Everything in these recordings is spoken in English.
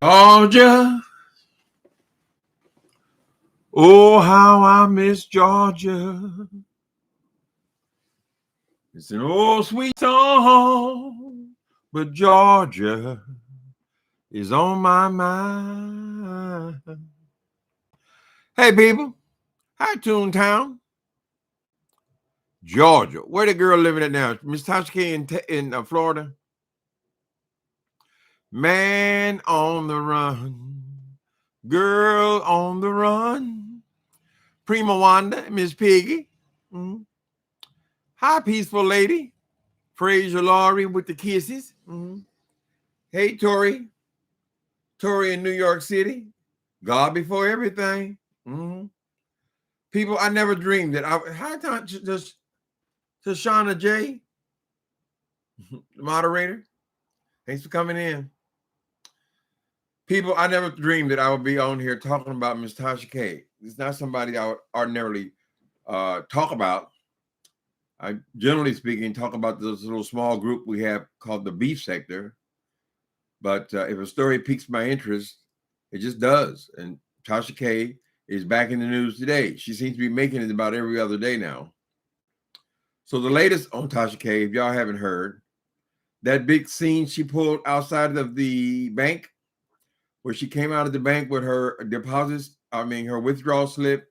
Georgia, oh, how I miss Georgia. It's an old sweet song, but Georgia is on my mind. Hey, people, hi, Toontown, Georgia. Where the girl living at now? Miss Tasha K in Florida? Man on the run, girl on the run. Prima Wanda, Miss Piggy. Mhm. Hi, peaceful lady. Fraser Laurie with the kisses. Mhm. Hey, Tori in New York City. God before everything. Mhm. People, I never dreamed that hi, just Shauna J, the moderator. Thanks for coming in. People, I never dreamed that I would be on here talking about Miss Tasha K. It's not somebody I would ordinarily talk about. I, generally speaking, talk about this little small group we have called the beef sector. But if a story piques my interest, it just does. And Tasha K is back in the news today. She seems to be making it about every other day now. So the latest on Tasha K, if y'all haven't heard, that big scene she pulled outside of the bank, where she came out of the bank with her deposits, her withdrawal slip,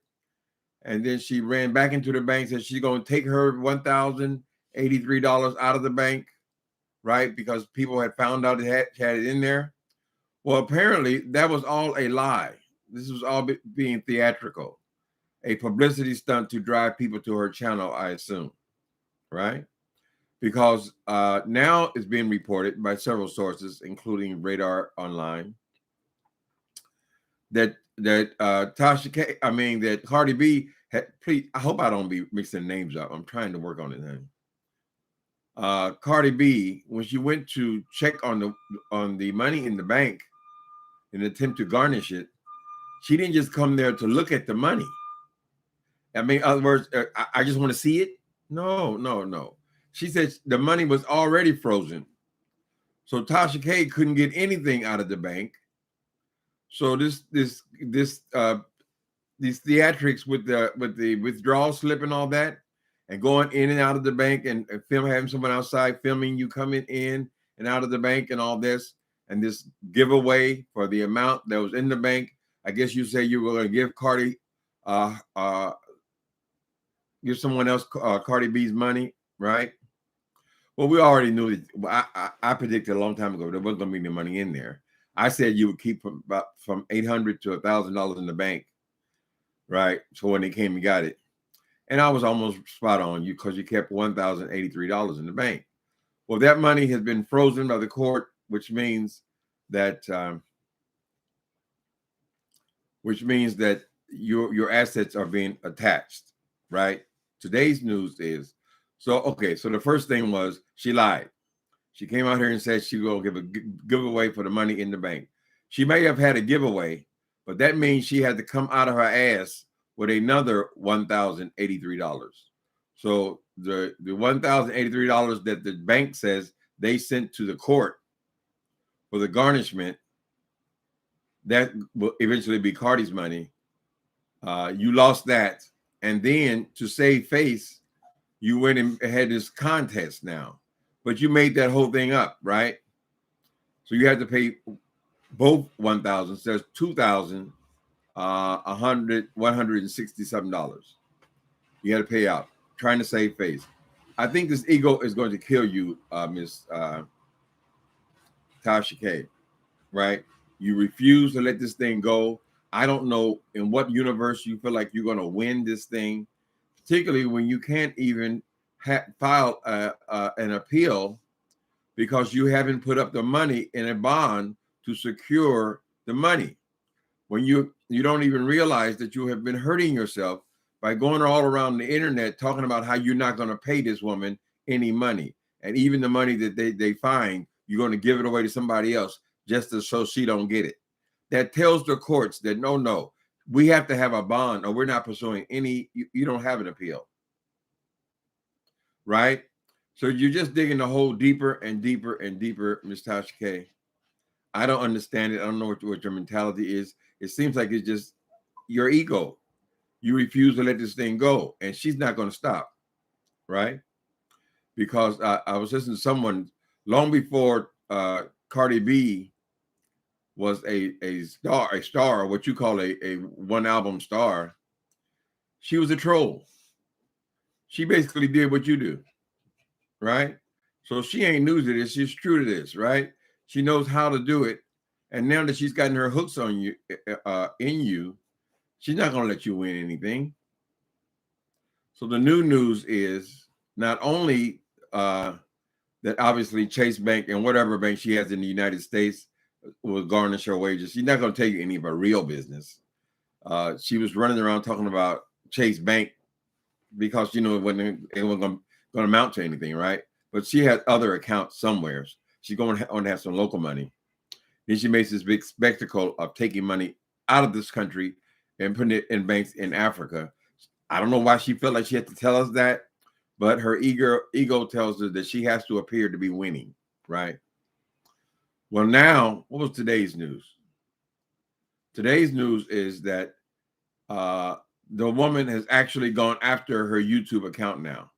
and then she ran back into the bank, said she's going to take her $1,083 out of the bank, right? Because people had found out it had it in there. Well, apparently that was all a lie. This was all being theatrical, a publicity stunt to drive people to her channel, I assume, right? Because now it's being reported by several sources, including Radar Online, that Tasha K, that Cardi B had. Please, I hope I don't be mixing names up. I'm trying to work on it now. Cardi B, when she went to check on the money in the bank in an attempt to garnish it, she didn't just come there to look at the money. In other words, I just want to see it. No, no, no. She said the money was already frozen. So Tasha K couldn't get anything out of the bank. So these theatrics with the withdrawal slip and all that, and going in and out of the bank and having someone outside filming you coming in and out of the bank and all this, and this giveaway for the amount that was in the bank. I guess you say you were going to give Cardi give someone else Cardi B's money, right? Well, we already knew that. I predicted a long time ago there wasn't going to be any money in there. I said you would keep from $800 to $1,000 in the bank, right? So when they came and got it, and I was almost spot on you because you kept $1,083 in the bank. Well, that money has been frozen by the court, which means that your assets are being attached, right? Today's news is okay. So the first thing was she lied. She came out here and said she will give a giveaway for the money in the bank. She may have had a giveaway, but that means she had to come out of her ass with another $1,083. So the $1,083 that the bank says they sent to the court for the garnishment, that will eventually be Cardi's money. You lost that, and then to save face, you went and had this contest now, but you made that whole thing up, right? So you had to pay both 1,000. So there's 2,000, $167. You got to pay out, trying to save face. I think this ego is going to kill you, Miss Tasha K. Right? You refuse to let this thing go. I don't know in what universe you feel like you're going to win this thing, particularly when you can't even file an appeal because you haven't put up the money in a bond to secure the money. When you don't even realize that you have been hurting yourself by going all around the internet talking about how you're not going to pay this woman any money, and even the money that they find, you're going to give it away to somebody else just so she don't get it. That tells the courts that no, we have to have a bond, or we're not pursuing any. You don't have an appeal, right? So you're just digging the hole deeper and deeper and deeper, Ms. Tasha K. I don't understand it. I don't know what your mentality is. It seems like it's just your ego. You refuse to let this thing go, and she's not going to stop, right? Because I was listening to someone long before Cardi B was a star, what you call a one album star. She was a troll. She basically did what you do, right? So she ain't new to this. She's true to this, right? She knows how to do it. And now that she's gotten her hooks on you, in you, she's not going to let you win anything. So the new news is not only that obviously Chase Bank and whatever bank she has in the United States will garnish her wages. She's not going to take any of her real business. She was running around talking about Chase Bank because it wasn't going to amount to anything, right? But she had other accounts somewhere. She's going to have some local money. Then she makes this big spectacle of taking money out of this country and putting it in banks in Africa. I don't know why she felt like she had to tell us that, but her ego tells her that she has to appear to be winning, right? Well, now, what was today's news? Today's news is that the woman has actually gone after her YouTube account now.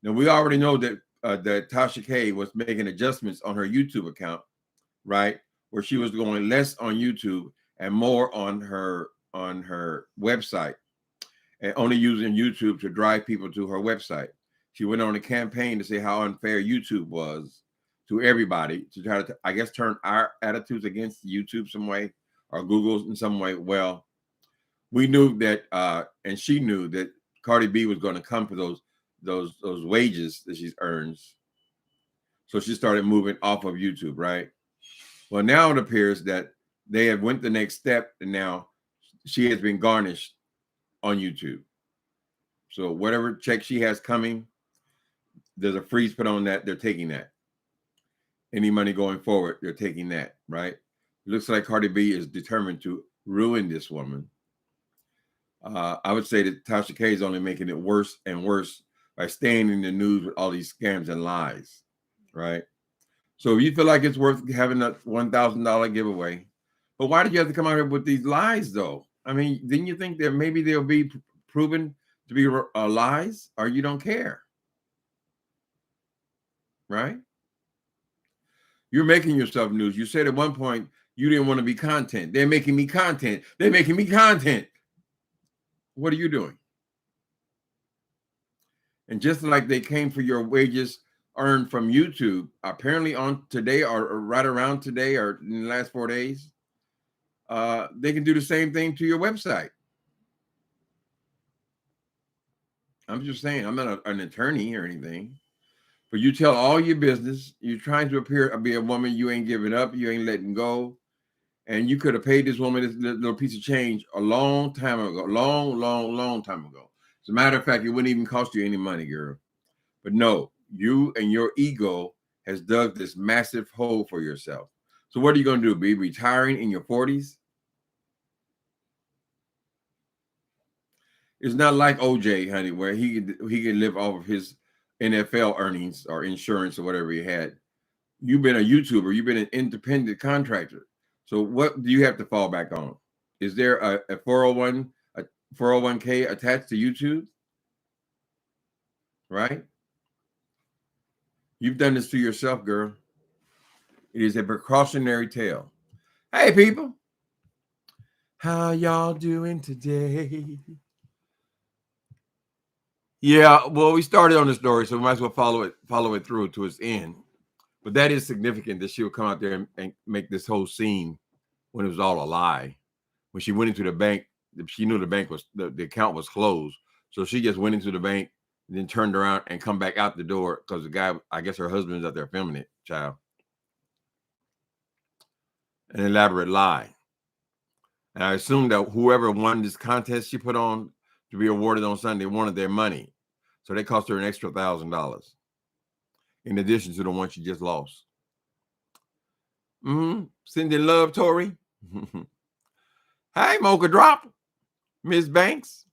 Now, we already know that Tasha K was making adjustments on her YouTube account, right? Where she was going less on YouTube and more on her website, and only using YouTube to drive people to her website. She went on a campaign to say how unfair YouTube was to everybody, to try to, I guess, turn our attitudes against YouTube some way, or Google's in some way. Well, we knew that, and she knew that Cardi B was going to come for those wages that she earns. So she started moving off of YouTube, right? Well, now it appears that they have went the next step, and now she has been garnished on YouTube. So whatever check she has coming, there's a freeze put on that. They're taking that. Any money going forward, they're taking that, right? Looks like Cardi B is determined to ruin this woman. I would say that Tasha K is only making it worse and worse by staying in the news with all these scams and lies, right? So if you feel like it's worth having a $1,000 giveaway, but why did you have to come out here with these lies, though? I mean, didn't you think that maybe they'll be proven to be lies, or you don't care, right? You're making yourself news. You said at one point you didn't want to be content. They're making me content. They're making me content. What are you doing? And just like they came for your wages earned from YouTube, apparently on today or right around today or in the last 4 days, they can do the same thing to your website. I'm just saying, I'm not an attorney or anything, but you tell all your business, you're trying to appear to be a woman, you ain't giving up, you ain't letting go. And you could have paid this woman this little piece of change a long time ago, long time ago. As a matter of fact, it wouldn't even cost you any money, girl. But no, you and your ego has dug this massive hole for yourself. So what are you going to do? Be retiring in your 40s? It's not like OJ, honey, where he could live off of his NFL earnings or insurance or whatever he had. You've been a YouTuber. You've been an independent contractor. So what do you have to fall back on? Is there a 401k attached to YouTube? Right? You've done this to yourself, girl. It is a precautionary tale. Hey, people. How y'all doing today? Yeah, well, we started on the story, so we might as well follow it through to its end. But that is significant that she would come out there and make this whole scene when it was all a lie. When she went into the bank, she knew the bank was the account was closed, so she just went into the bank, then turned around and come back out the door because the guy, I guess her husband's out there filming it. Child, an elaborate lie. And I assume that whoever won this contest she put on to be awarded on Sunday wanted their money, so they cost her an extra $1,000 in addition to the one she just lost. Sending love, Tori. Hey, Mocha Drop, Miss Banks.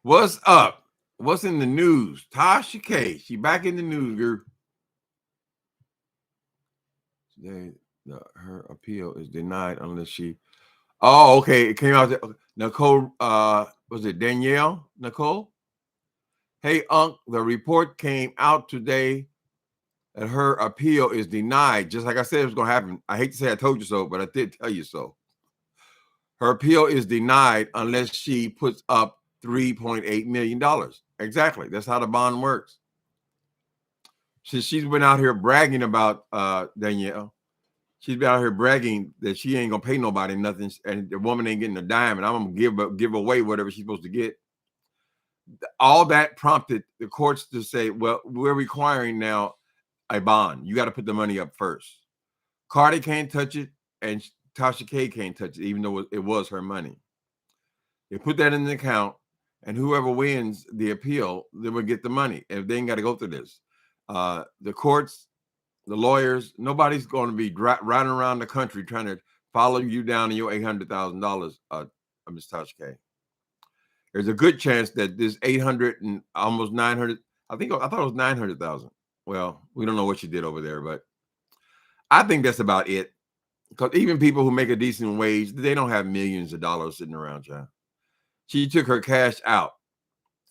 What's up? What's in the news? Tasha K. She back in the news, girl. her appeal is denied unless she. Oh, okay. It came out. Nicole, was it Danielle? Nicole? Hey, Unc, the report came out today that her appeal is denied. Just like I said, it was going to happen. I hate to say I told you so, but I did tell you so. Her appeal is denied unless she puts up $3.8 million. Exactly. That's how the bond works. She's been out here bragging about Danielle. She's been out here bragging that she ain't gonna pay nobody nothing, and the woman ain't getting a dime, and I'm gonna give away whatever she's supposed to get. All that prompted the courts to say, well, we're requiring now a bond. You got to put the money up first. Cardi can't touch it, and Tasha K can't touch it, even though it was her money. They put that in the account, and whoever wins the appeal, they will get the money. If they ain't got to go through this, the courts, the lawyers, nobody's going to be riding around the country trying to follow you down in your $800,000, Ms. Tasha K. There's a good chance that this 800 and almost 900, I thought it was 900,000. Well, we don't know what she did over there, but I think that's about it. Because even people who make a decent wage, they don't have millions of dollars sitting around, John. She took her cash out.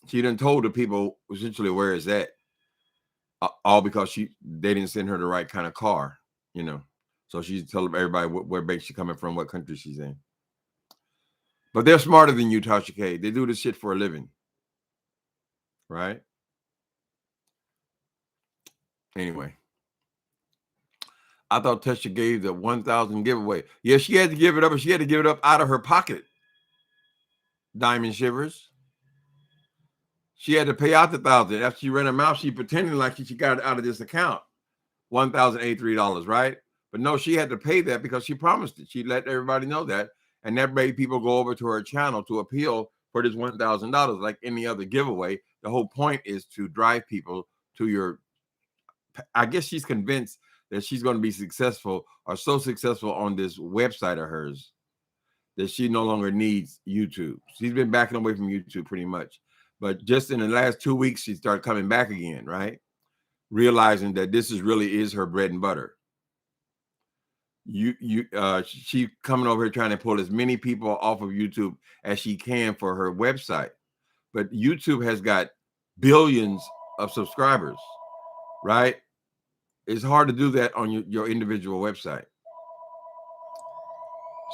She done told the people essentially where it's at. All because they didn't send her the right kind of car, you know. So she's telling everybody where bank she's coming from, what country she's in. But they're smarter than you, Tasha K. They do this shit for a living. Right? Anyway. I thought Tasha gave the 1,000 giveaway. Yeah, she had to give it up, but she had to give it up out of her pocket. Diamond Shivers. She had to pay out the 1,000. After she ran her mouth, she pretended like she got it out of this account. $1,083, right? But no, she had to pay that because she promised it. She let everybody know that. And that made people go over to her channel to appeal for this $1,000 like any other giveaway. The whole point is to drive people to your, I guess she's convinced that she's going to be successful or so successful on this website of hers that she no longer needs YouTube. She's been backing away from YouTube pretty much. But just in the last 2 weeks, she started coming back again, right? Realizing that this really is her bread and butter. She coming over here trying to pull as many people off of YouTube as she can for her website. But YouTube has got billions of subscribers, right? It's hard to do that on your individual website.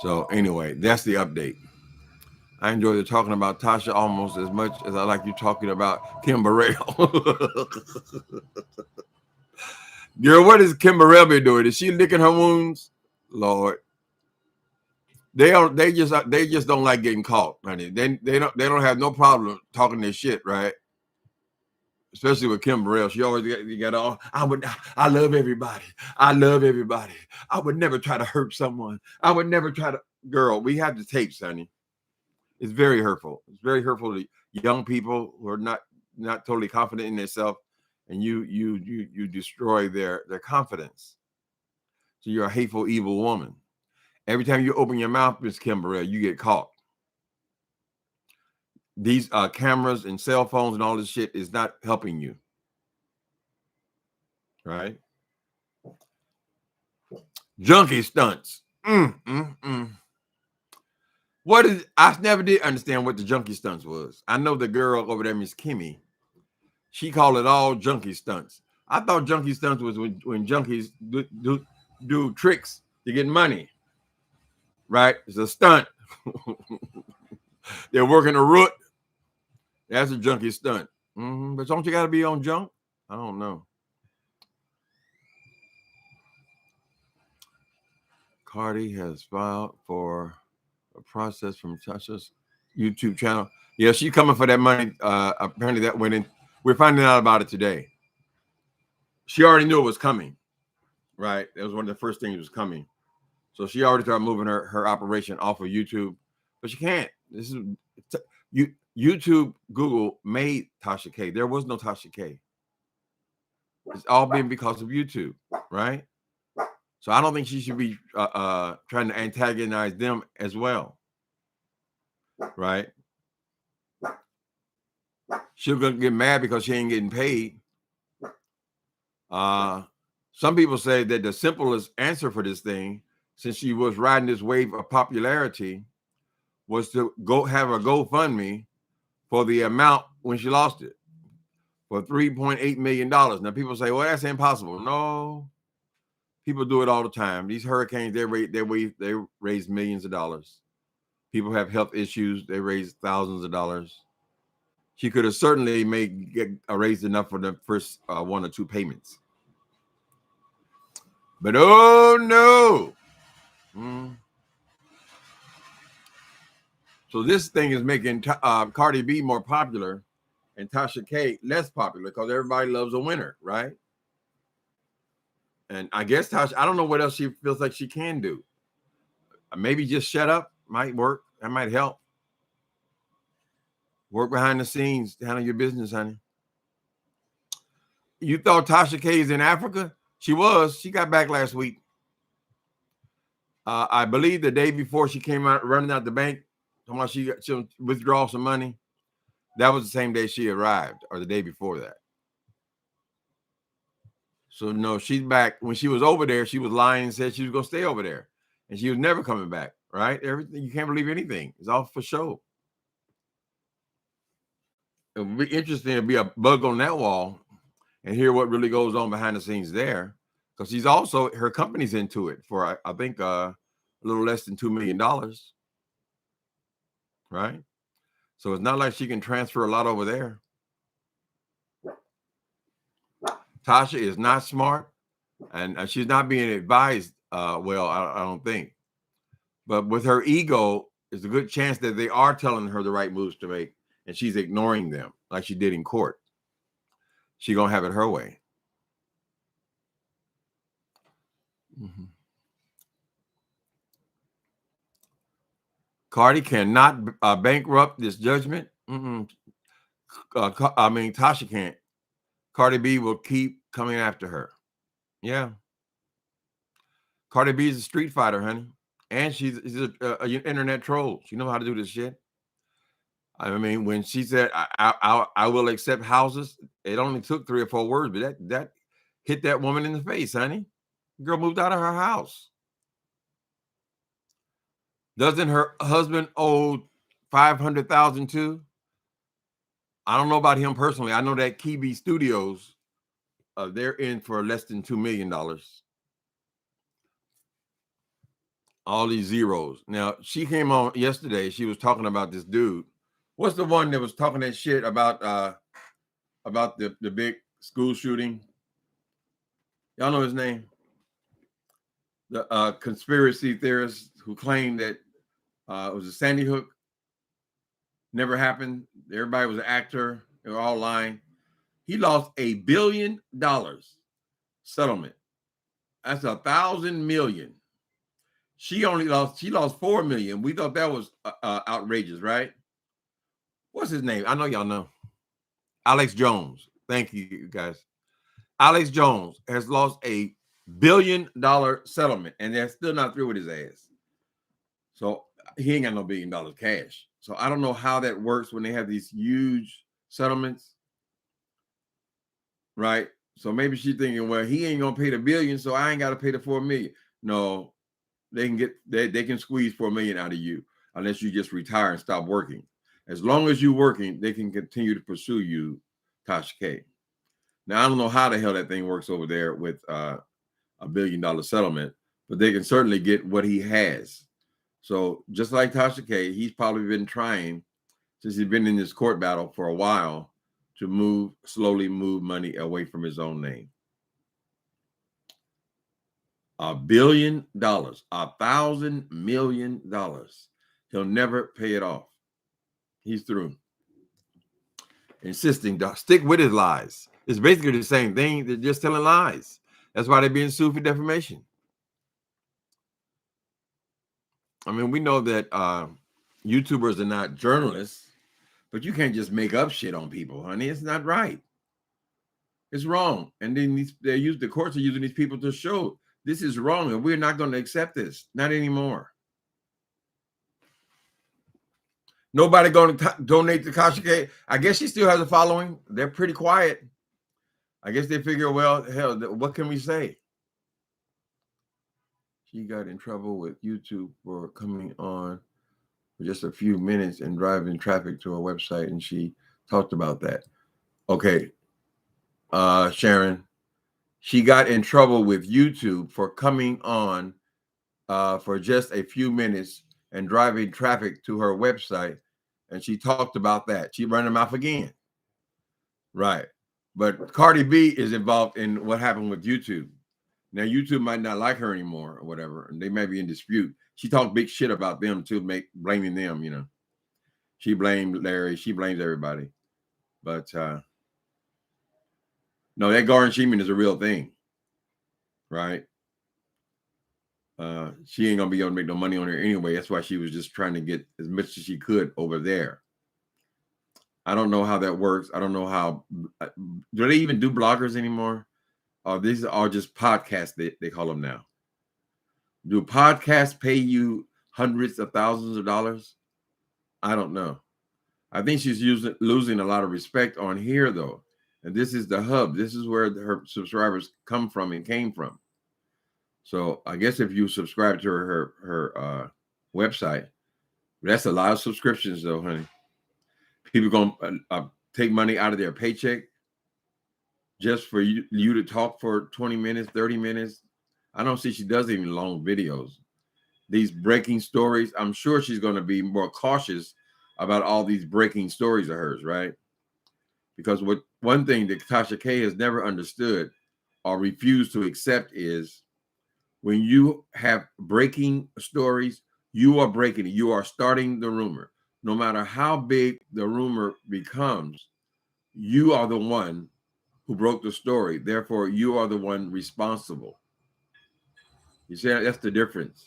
So anyway, that's the update. I enjoy talking about Tasha almost as much as I like you talking about Kim Burrell. Girl, what is Kim Burrell been doing? Is she licking her wounds? Lord. They just don't like getting caught, honey. They don't have no problem talking their shit, right? Especially with Kim Burrell. She always got all, I love everybody. I love everybody. I would never try to hurt someone. I would never try to. Girl, we have the tapes, honey. It's very hurtful. It's very hurtful to young people who are not totally confident in themselves, and you destroy their confidence. So you're a hateful, evil woman. Every time you open your mouth, Miss Kim Burrell, you get caught. These cameras and cell phones and all this shit is not helping you. Right? Junkie stunts. What is? I never did understand what the junkie stunts was. I know the girl over there, Miss Kimmy, she called it all junkie stunts. I thought junkie stunts was when junkies do tricks to get money. Right? It's a stunt. They're working a root. That's a junkie stunt. But don't you got to be on junk? I don't know. Cardi has filed for a process from Tasha's YouTube channel. Yeah, she's coming for that money. Apparently that went in. We're finding out about it today. She already knew it was coming, right? That was one of the first things that was coming. So she already started moving her operation off of YouTube, but she can't. This is YouTube, Google made Tasha K. There was no Tasha K. It's all been because of YouTube, right? So I don't think she should be trying to antagonize them as well, right? She's gonna get mad because she ain't getting paid. some people say that the simplest answer for this thing, since she was riding this wave of popularity, was to go have a GoFundMe for the amount when she lost it, for $3.8 million. Now people say, well, that's impossible. No, people do it all the time. These hurricanes, they raise millions of dollars. People have health issues, they raise thousands of dollars. She could have certainly raised enough for the first 1 or 2 payments. But oh no. So this thing is making Cardi B more popular and Tasha K less popular because everybody loves a winner, right? And I guess Tasha, I don't know what else she feels like she can do. Maybe just shut up might work. That might help. Work behind the scenes, handle your business, honey. You thought Tasha K is in Africa? She was. She got back last week. I believe the day before she came out running out the bank, talking about she'll withdraw some money. That was the same day she arrived, or the day before that. So no, she's back. When she was over there, she was lying and said she was going to stay over there, and she was never coming back. Right? Everything, you can't believe anything. It's all for show. It would be interesting to be a bug on that wall and hear what really goes on behind the scenes there, because she's also, her company's into it for I think a little less than $2 million. Right? So it's not like she can transfer a lot over there. Tasha is not smart, and she's not being advised well, I don't think. But with her ego, there's a good chance that they are telling her the right moves to make, and she's ignoring them like she did in court. She's going to have it her way. Cardi cannot bankrupt this judgment. Tasha can't. Cardi B will keep coming after her. Yeah. Cardi B is a street fighter, honey. And she's an internet troll. She knows how to do this shit. I mean, when she said, I will accept houses, it only took 3 or 4 words, but that hit that woman in the face, honey. The girl moved out of her house. Doesn't her husband owe $500,000 too? I don't know about him personally. I know that Kiwi Studios, they're in for less than $2 million. All these zeros. Now, she came on yesterday. She was talking about this dude. What's the one that was talking that shit about the big school shooting? Y'all know his name? The conspiracy theorist who claimed that it was a Sandy Hook. Never happened. Everybody was an actor. They were all lying. He lost $1 billion settlement. That's 1,000 million. She lost 4 million. We thought that was outrageous, right? What's his name? I know y'all know. Alex Jones. Thank you, guys. Alex Jones has lost $1 billion settlement, and they're still not through with his ass. So he ain't got no $1 billion cash. So I don't know how that works when they have these huge settlements, right? So maybe she's thinking, well, he ain't gonna pay the $1 billion, so I ain't got to pay the $4 million. No, they can squeeze $4 million out of you unless you just retire and stop working. As long as you're working, they can continue to pursue you, Tasha K. Now I don't know how the hell that thing works over there with $1 billion settlement, but they can certainly get what he has. So just like Tasha K, he's probably been trying since he's been in this court battle for a while to slowly move money away from his own name. $1 billion, $1,000 million. He'll never pay it off. He's through. Insisting to stick with his lies. It's basically the same thing. They're just telling lies. That's why they're being sued for defamation. I mean, we know that YouTubers are not journalists, but you can't just make up shit on people, honey. It's not right. It's wrong. And then the courts are using these people to show this is wrong, and we're not going to accept this. Not anymore. Nobody going to donate to Tasha K. I guess she still has a following. They're pretty quiet. I guess they figure, well, hell, what can we say? she got in trouble with YouTube for coming on for just a few minutes and driving traffic to her website, and she talked about that. Okay, Sharon, she got in trouble with YouTube for coming on for just a few minutes and driving traffic to her website, and she talked about that. She ran her mouth again, right? But Cardi B is involved in what happened with YouTube. Now YouTube might not like her anymore or whatever, and they may be in dispute. She talked big shit about them too, blaming them. You know, she blamed Larry, she blames everybody. But no, that garnishment is a real thing, right? She ain't gonna be able to make no money on her anyway. That's why she was just trying to get as much as she could over there. I don't know how that works. I don't know how. Do they even do bloggers anymore? These are just podcasts, they call them now. Do podcasts pay you hundreds of thousands of dollars? I don't know. I think she's losing a lot of respect on here, though. And this is the hub. This is where her subscribers come from and came from. So I guess if you subscribe to her website, that's a lot of subscriptions, though, honey. People gonna take money out of their paycheck just for you to talk for 20 minutes, 30 minutes. I don't see she does even long videos. These breaking stories, I'm sure she's going to be more cautious about all these breaking stories of hers, right? Because one thing that Tasha K has never understood or refused to accept is when you have breaking stories, you are breaking it. You are starting the rumor. No matter how big the rumor becomes, you are the one who broke the story. Therefore, you are the one responsible. You see, that's the difference.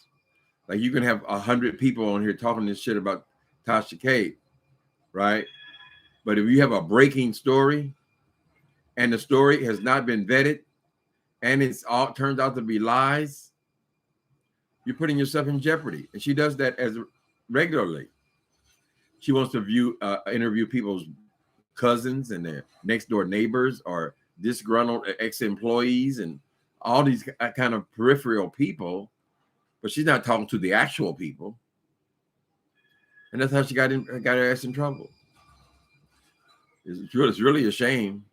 Like you can have 100 people on here talking this shit about Tasha K, right? But if you have a breaking story and the story has not been vetted and it's all turns out to be lies, you're putting yourself in jeopardy. And she does that as regularly. She wants to interview people's cousins and their next door neighbors or disgruntled ex-employees and all these kind of peripheral people, but she's not talking to the actual people. And that's how she got her ass in trouble. It's really a shame.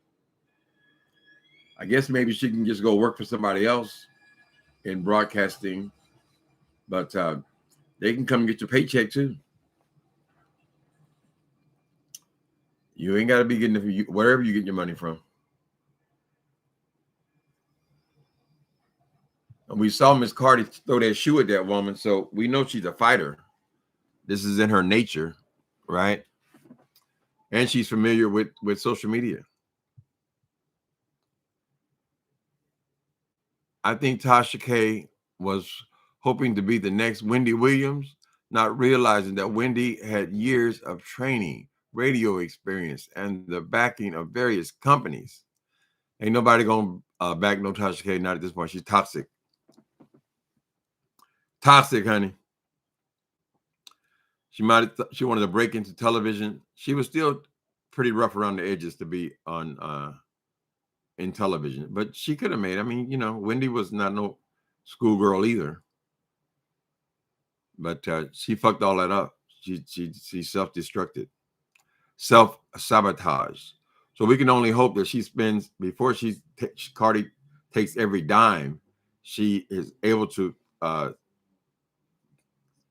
I guess maybe she can just go work for somebody else in broadcasting, but they can come get your paycheck too. You ain't got to be getting it wherever you get your money from. And we saw Miss Cardi throw that shoe at that woman, so we know she's a fighter. This is in her nature, right? And she's familiar with social media. I think Tasha K was hoping to be the next Wendy Williams, not realizing that Wendy had years of training, radio experience, and the backing of various companies. Ain't nobody gonna back no Tasha K, not at this point. She's toxic. Toxic, honey. She wanted to break into television. She was still pretty rough around the edges to be on in television, but she could have made. I mean, you know, Wendy was not no schoolgirl either. But she fucked all that up. She self-destructed, self-sabotage. So we can only hope that she spends before Cardi takes every dime, she is able to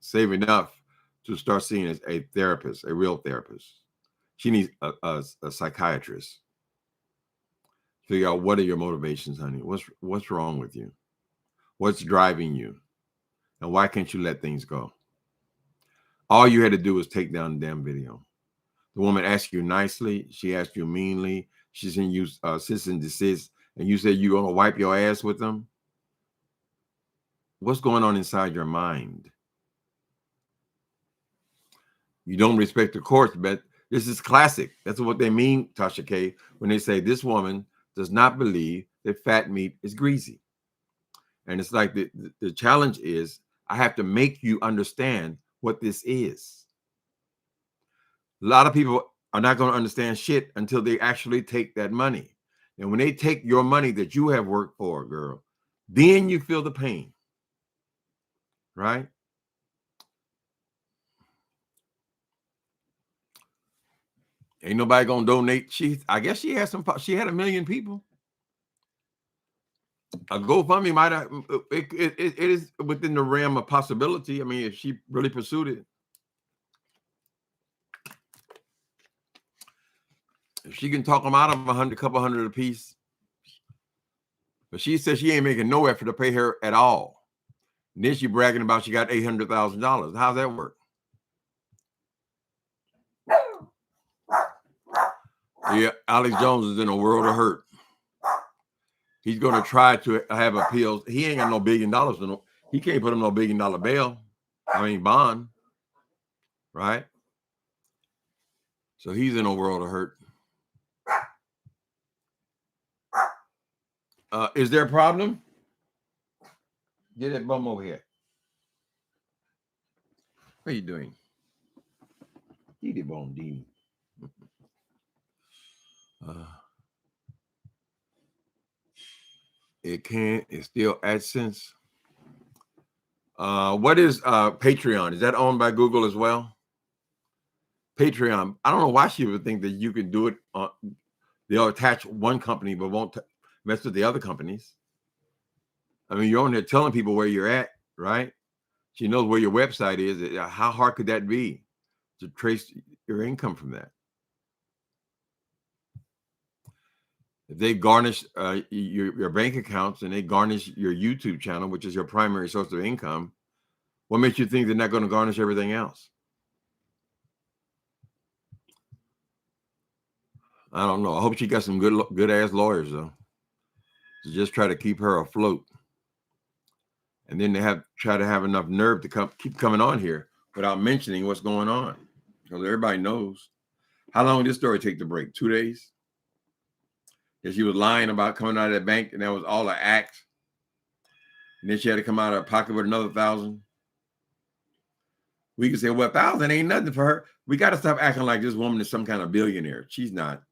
save enough to start seeing as a therapist, a real therapist. She needs a psychiatrist. Figure out what are your motivations, honey. What's wrong with you? What's driving you? And why can't you let things go? All you had to do was take down the damn video. The woman asked you nicely. She asked you meanly. She sent you cease and desist. And you said you're going to wipe your ass with them. What's going on inside your mind? You don't respect the courts, but this is classic. That's what they mean, Tasha K, when they say this woman does not believe that fat meat is greasy. And it's like the challenge is I have to make you understand what this is. A lot of people are not going to understand shit until they actually take that money. And when they take your money that you have worked for, girl, then you feel the pain. right? Ain't nobody gonna donate. I guess she had she had 1 million people. A GoFundMe might have, it is within the realm of possibility. I mean, if she really pursued it. If she can talk them out of a couple hundred apiece. But she says she ain't making no effort to pay her at all. And then she bragging about she got $800,000. How's that work? Yeah, Alex Jones is in a world of hurt. He's going to try to have appeals. He ain't got no $1 billion. He can't put him no $1 billion bail. I mean, bond. Right? So he's in a world of hurt. Is there a problem? Get that bum over here. What are you doing? Eat it, bone, Dean. It's still AdSense. What is Patreon? Is that owned by Google as well? Patreon. I don't know why she would think that you can do it. They'll attach one company, but won't mess with the other companies. I mean, you're on there telling people where you're at, right? She knows where your website is. How hard could that be to trace your income from that? If they garnish your bank accounts and they garnish your YouTube channel, which is your primary source of income, what makes you think they're not going to garnish everything else? I don't know. I hope she got some good ass lawyers though, to just try to keep her afloat. And then they try to have enough nerve to keep coming on here without mentioning what's going on, because everybody knows. How long did this story take to break? 2 days? That she was lying about coming out of that bank, and that was all an act. And then she had to come out of her pocket with another 1,000. We could say, well, 1,000 ain't nothing for her. We got to stop acting like this woman is some kind of billionaire. She's not.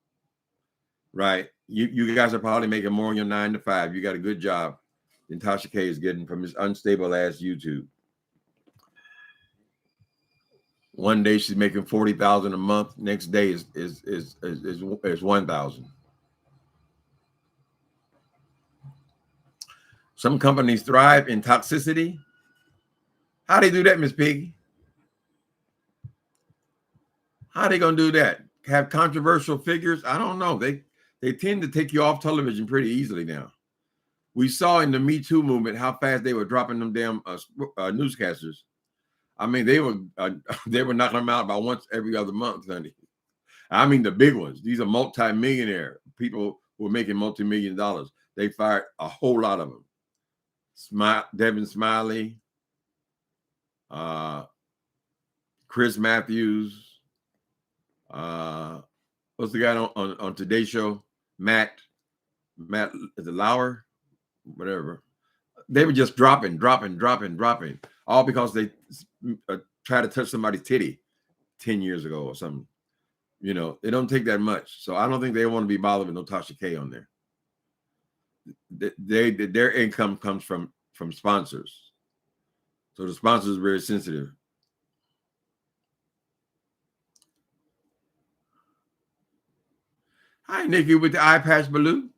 Right? You guys are probably making more on your 9 to 5. You got a good job than Tasha K is getting from this unstable ass YouTube. One day she's making 40,000 a month. Next day is 1,000. Some companies thrive in toxicity. How they do that, Miss Piggy? How they gonna do that? Have controversial figures? I don't know. They tend to take you off television pretty easily now. We saw in the Me Too movement how fast they were dropping them damn newscasters. I mean, they were knocking them out about once every other month, honey. I mean, the big ones. These are multi-millionaire people who are making multi-million dollars. They fired a whole lot of them. Devin Smiley, Chris Matthews, what's the guy on Today's Show? Matt is it Lauer? Whatever. They were just dropping, all because they tried to touch somebody's titty 10 years ago or something. You know, it don't take that much. So I don't think they want to be bothered with no Tasha K on there. Their income comes from sponsors. So the sponsors are very sensitive. Hi, Nikki with the eye patch balloon.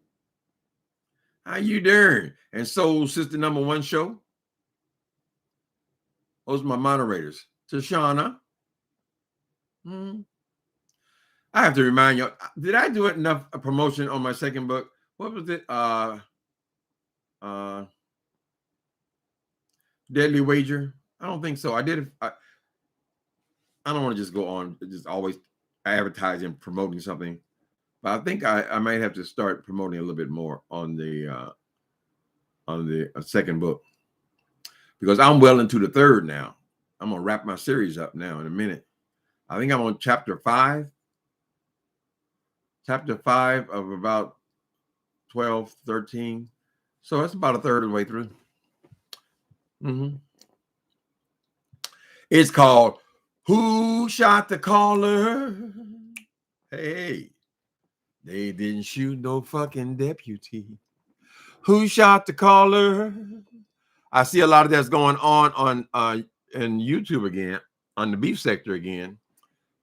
How you doing? And Soul Sister #1 show. Those are my moderators. Tashana. I have to remind you, did I do enough promotion on my second book? What was it? Deadly Wager? I don't think so. I did. I don't want to just go on just always advertising, promoting something. But I think I might have to start promoting a little bit more on the second book, because I'm well into the third now. I'm gonna wrap my series up now in a minute. I think I'm on chapter 5. Chapter 5 of about 12, 13. So that's about a third of the way through. It's called Who Shot the Caller? Hey, they didn't shoot no fucking deputy. Who shot the caller? I see a lot of that's going on in YouTube again, on the beef sector again,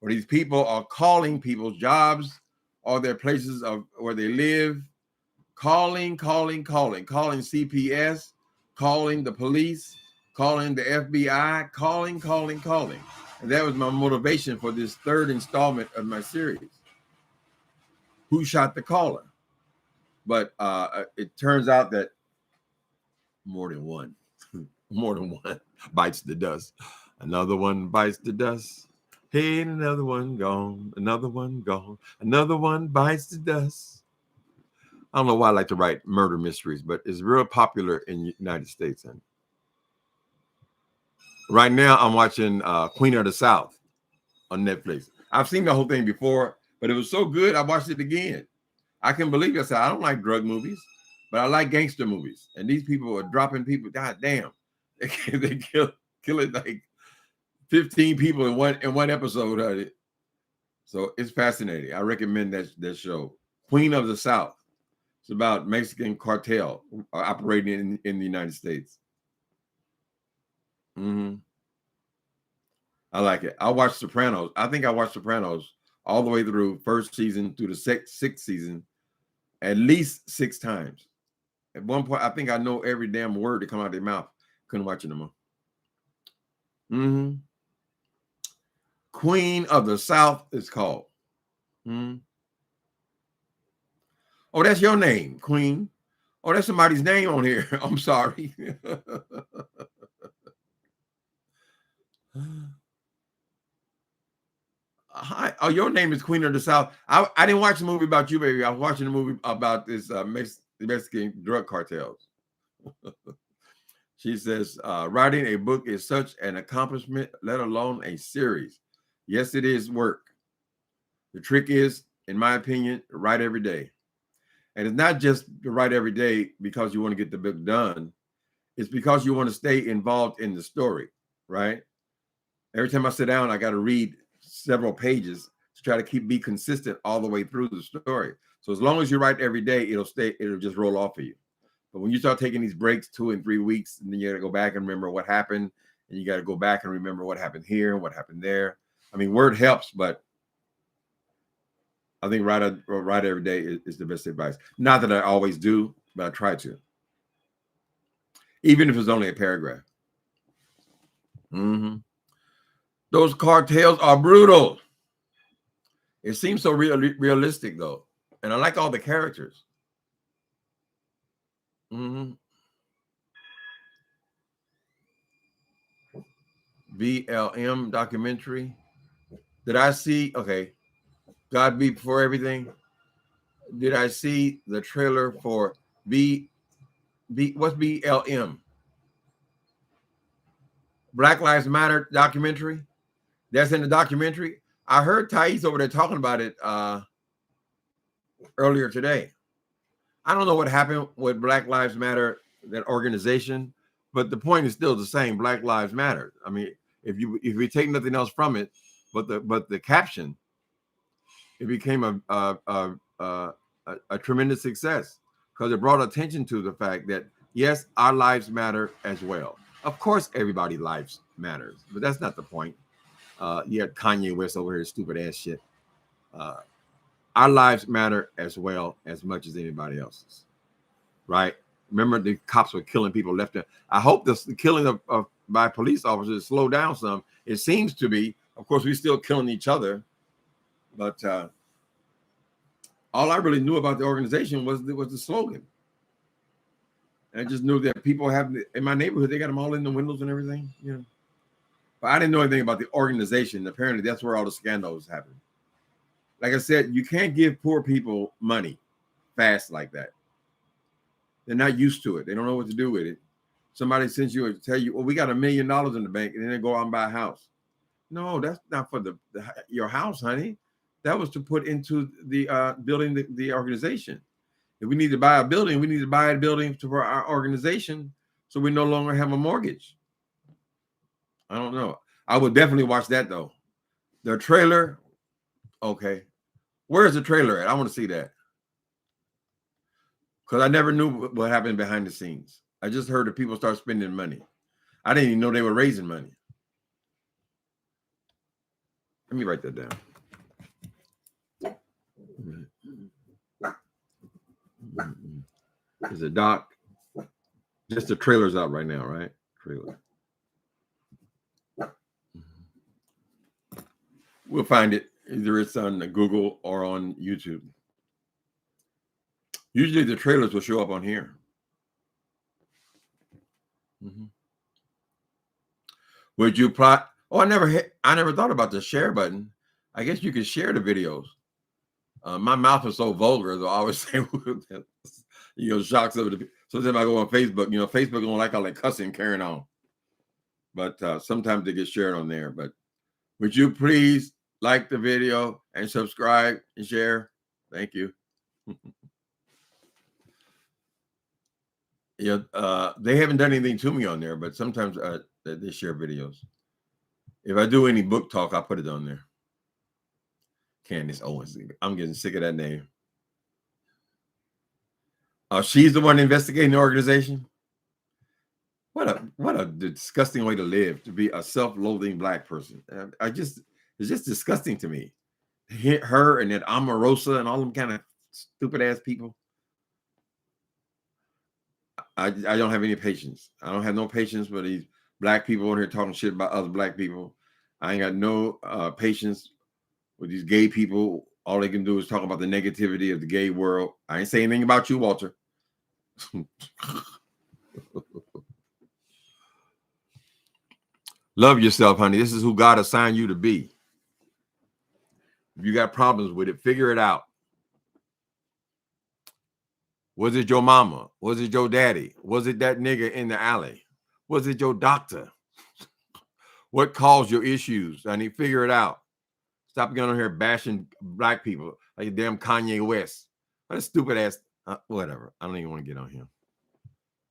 where these people are calling people's jobs or their places of where they live, calling CPS, calling the police, calling the FBI, calling. And that was my motivation for this third installment of my series. Who shot the caller? But it turns out that more than one bites the dust. Another one bites the dust. Hey, another one gone. Another one gone. Another one bites the dust. I don't know why I like to write murder mysteries, but it's real popular in the United States. And right now, I'm watching Queen of the South on Netflix. I've seen the whole thing before, but it was so good, I watched it again. I can believe it. I don't like drug movies, but I like gangster movies. And these people are dropping people. God damn, they killing like 15 people in one episode of it. So it's fascinating. I recommend that show, Queen of the South. It's about Mexican cartel operating in the United States. Mm-hmm. I like it. I watched Sopranos. I think I watched Sopranos all the way through first season through the sixth season at least 6 times. At one point, I think I know every damn word that come out of their mouth. Couldn't watch it no more. Mm-hmm. Queen of the South is called. Mm-hmm. Oh, that's your name, Queen. Oh, that's somebody's name on here. I'm sorry. Hi. Oh, your name is Queen of the South. I didn't watch the movie about you, baby. I was watching the movie about this Mexican drug cartels. She says, writing a book is such an accomplishment, let alone a series. Yes, it is work. The trick is, in my opinion, to write every day. And it's not just to write every day because you want to get the book done. It's because you want to stay involved in the story, right? Every time I sit down, I got to read several pages to try to be consistent all the way through the story. So as long as you write every day, it'll just roll off of you. But when you start taking these breaks 2 and 3 weeks, and then you got to go back and remember what happened, and you got to go back and remember what happened here and what happened there. I mean, word helps, but I think write every day is the best advice. Not that I always do, but I try to. Even if it's only a paragraph. Mm-hmm. Those cartels are brutal. It seems so realistic, though. And I like all the characters. Mm-hmm. BLM documentary. Did I see? Okay. God Be Before Everything. Did I see the trailer for what's BLM? Black Lives Matter documentary? That's in the documentary. I heard Thais over there talking about it earlier today. I don't know what happened with Black Lives Matter, that organization, but the point is still the same. Black Lives Matter. I mean, if you take nothing else from it, but the caption, it became a tremendous success because it brought attention to the fact that yes, our lives matter as well. Of course, everybody's lives matters, but that's not the point. You had Kanye West over here, stupid ass shit. Our lives matter as well as much as anybody else's, right? Remember, the cops were killing people left and I hope the killing of by police officers slow down some. It seems to be. Of course, we're still killing each other, but all I really knew about the organization was the slogan. And I just knew that people have in my neighborhood, they got them all in the windows and everything, you know. But I didn't know anything about the organization. Apparently, that's where all the scandals happen. Like I said, you can't give poor people money fast like that. They're not used to it. They don't know what to do with it. Somebody sends you tell you, well, we got $1 million in the bank, and then they go out and buy a house. No, that's not for your house, honey. That was to put into the building the organization. If we need to buy a building, we need to buy a building for our organization so we no longer have a mortgage. I don't know. I would definitely watch that, though. The trailer, okay. Where's the trailer at? I want to see that. Because I never knew what happened behind the scenes. I just heard that people start spending money. I didn't even know they were raising money. Let me write that down. Is it Doc? Just the trailer's out right now, right? Trailer. We'll find it. Either it's on Google or on YouTube. Usually the trailers will show up on here. Mm-hmm. Would you plot? Oh, I never thought about the share button. I guess you could share the videos. My mouth is so vulgar, though I always say, shocks of it. Sometimes I go on Facebook. Facebook don't like all that cussing carrying on. But sometimes they get shared on there. But would you please like the video and subscribe and share? Thank you. They haven't done anything to me on there, but sometimes they share videos. If I do any book talk, I put it on there. Candace Owens. I'm getting sick of that name. She's the one investigating the organization. What a disgusting way to live, to be a self-loathing Black person. It's just disgusting to me. Her and that Omarosa and all them kind of stupid ass people. I don't have any patience. I don't have no patience for these Black people on here talking shit about other Black people. I ain't got no patience with these gay people. All they can do is talk about the negativity of the gay world. I ain't saying anything about you, Walter. Love yourself, honey. This is who God assigned you to be. If you got problems with it, figure it out. Was it your mama? Was it your daddy? Was it that nigga in the alley? Was it your doctor? What caused your issues? I need to figure it out. Stop getting on here bashing Black people like damn Kanye West. What a stupid ass. Whatever. I don't even want to get on him.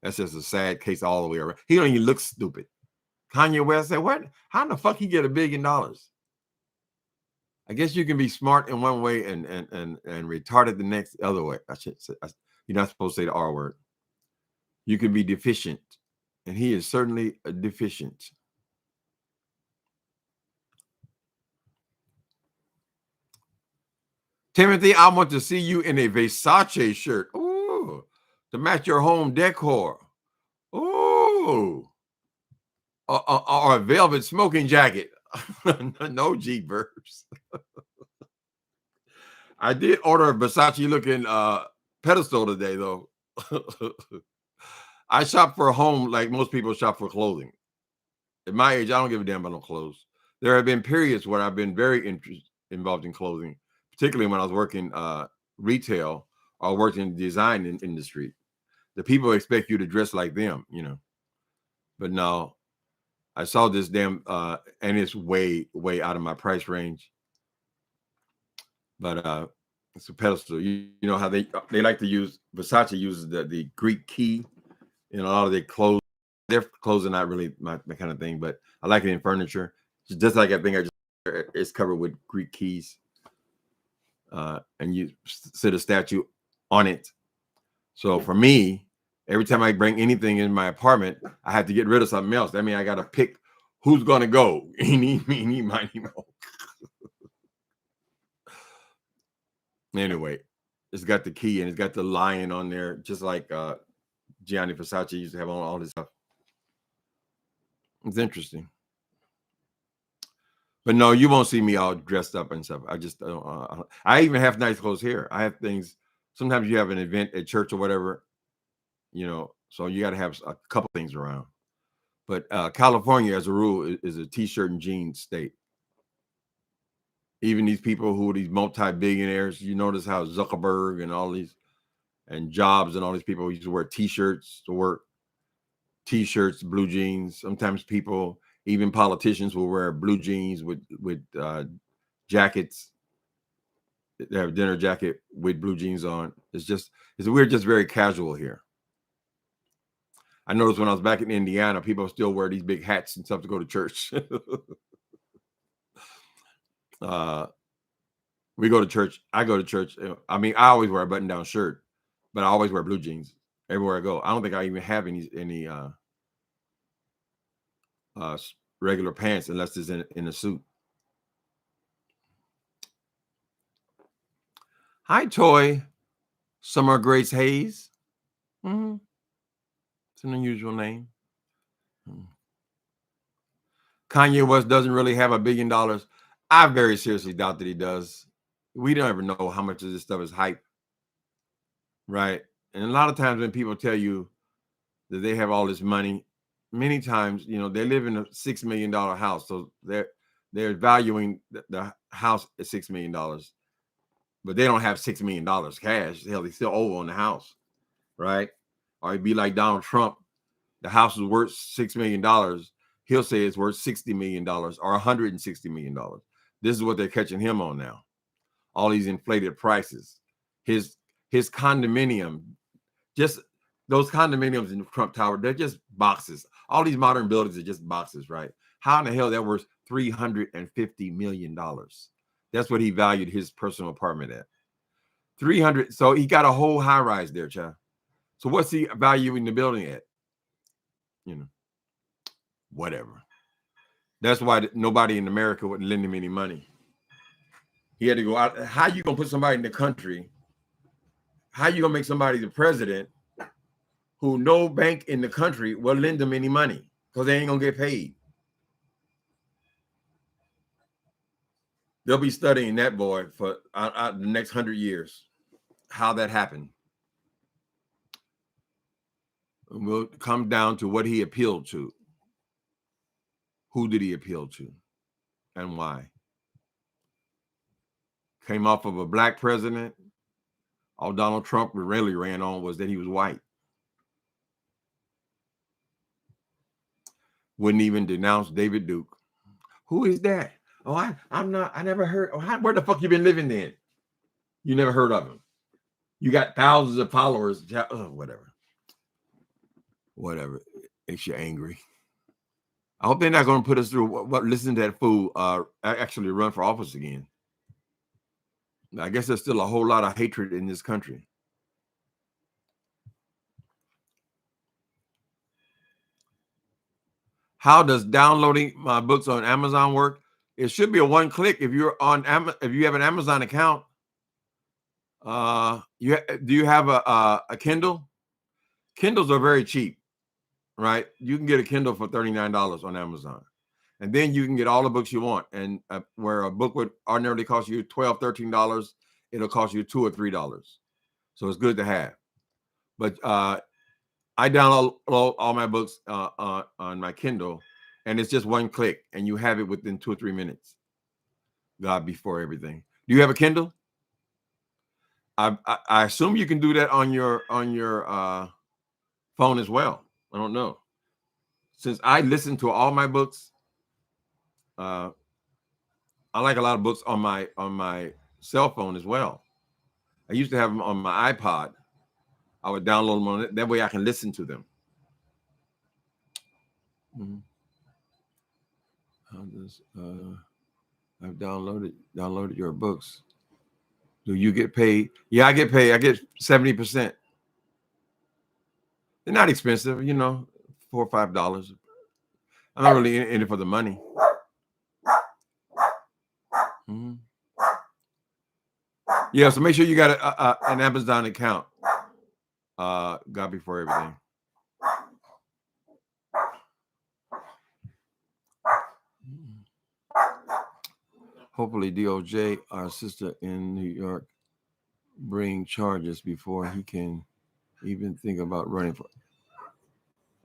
That's just a sad case all the way around. He don't even look stupid. Kanye West said, "What? How the fuck he get $1 billion?" I guess you can be smart in one way and retarded the next other way. I should say, you're not supposed to say the R word. You can be deficient, and he is certainly a deficient. Timothy, I want to see you in a Versace shirt. Ooh, to match your home decor. Ooh. Or a velvet smoking jacket. No G-verbs. I did order a Versace looking pedestal today, though. I shop for a home like most people shop for clothing. At my age, I don't give a damn about no clothes. There have been periods where I've been very involved in clothing, particularly when I was working retail or working in the design industry. The people expect you to dress like them, But no, I saw this damn, and it's way, way out of my price range. But it's a pedestal. You know how they like to use, Versace uses the Greek key in a lot of their clothes. Their clothes are not really my kind of thing, but I like it in furniture. Just like I think it's covered with Greek keys. And you sit a statue on it. So for me, every time I bring anything in my apartment, I have to get rid of something else. That means I got to pick who's going to go. Eeny, miny, moe. Anyway, it's got the key and it's got the lion on there, just like Gianni Versace used to have on all this stuff. It's interesting. But no, you won't see me all dressed up and stuff. I just don't. I even have nice clothes here. I have things. Sometimes you have an event at church or whatever, so you got to have a couple things around. But California, as a rule, is a t-shirt and jeans state. Even these people who are these multi-billionaires, you notice how Zuckerberg and all these, and Jobs and all these people used to wear t-shirts to work. T-shirts, blue jeans. Sometimes people, even politicians, will wear blue jeans with jackets. They have a dinner jacket with blue jeans on. We're just very casual here. I noticed when I was back in Indiana, people still wear these big hats and stuff to go to church. We go to church. I go to church. I mean, I always wear a button-down shirt, but I always wear blue jeans everywhere I go. I don't think I even have any regular pants unless it's in a suit. Hi, Toy. Summer Grace Hayes. Mm-hmm. It's an unusual name. Kanye West doesn't really have $1 billion. I very seriously doubt that he does. We don't ever know how much of this stuff is hype, right? And a lot of times when people tell you that they have all this money, many times, you know, they live in a $6 million house, so they're valuing the house at $6 million, but they don't have $6 million cash. Hell, they still owe on the house, right? Or it'd be like Donald Trump. The house is worth $6 million. He'll say it's worth $60 million or $160 million. This is what they're catching him on now. All these inflated prices. His condominium, just those condominiums in the Trump Tower, they're just boxes. All these modern buildings are just boxes, right? How in the hell that worth $350 million? That's what he valued his personal apartment at. 300. So he got a whole high rise there, child. So what's he valuing the building at? You know, whatever. That's why nobody in America would lend him any money. He had to go out. How you gonna put somebody in the country? How you gonna make somebody the president who no bank in the country will lend them any money because they ain't gonna get paid? They'll be studying that boy for the next 100 years. How that happened. And we'll come down to what he appealed to. Who did he appeal to, and why? Came off of a black president. All Donald Trump really ran on was that he was white. Wouldn't even denounce David Duke. Who is that? Oh, I'm not. I never heard. Oh, where the fuck you been living then? You never heard of him. You got thousands of followers. Whatever. Makes you angry. I hope they're not going to put us through what listen to that fool actually run for office again. I guess there's still a whole lot of hatred in this country. How does downloading my books on Amazon work? It should be a one click if you're on if you have an Amazon account. Do you have a Kindle? Kindles are very cheap, right? You can get a Kindle for $39 on Amazon. And then you can get all the books you want. And where a book would ordinarily cost you $12, $13, it'll cost you $2 or $3. So it's good to have. But I download all my books on my Kindle, and it's just one click, and you have it within 2 or 3 minutes. God before everything. Do you have a Kindle? I assume you can do that on your phone as well. I don't know. Since I listen to all my books, I like a lot of books on my cell phone as well. I used to have them on my iPod. I would download them on it. That way I can listen to them. Mm-hmm. How does I've downloaded your books. Do you get paid? Yeah, I get paid. I get 70%. They're not expensive, you know, $4 or $5. I'm not really in it for the money. Mm-hmm. Yeah, so make sure you got an Amazon account. God before everything. Hopefully DOJ, our sister in New York, bring charges before he can even think about running for.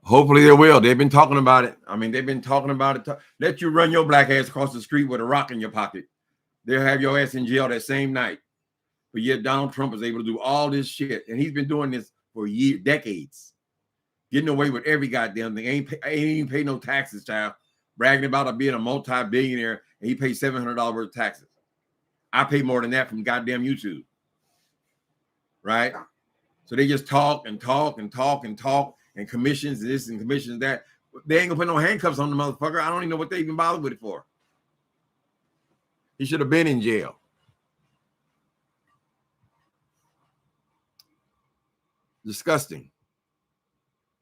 Hopefully they will. They've been talking about it. I mean, they've been talking about it. Let you run your black ass across the street with a rock in your pocket. They'll have your ass in jail that same night. But yet Donald Trump is able to do all this shit. And he's been doing this for years, decades. Getting away with every goddamn thing. Ain't even pay no taxes, child. Bragging about being a multi-billionaire, and he pays $700 worth of taxes. I pay more than that from goddamn YouTube. Right? So they just talk and talk and talk and talk and commissions this and commissions that. They ain't gonna put no handcuffs on the motherfucker. I don't even know what they even bothered with it for. He should have been in jail. Disgusting.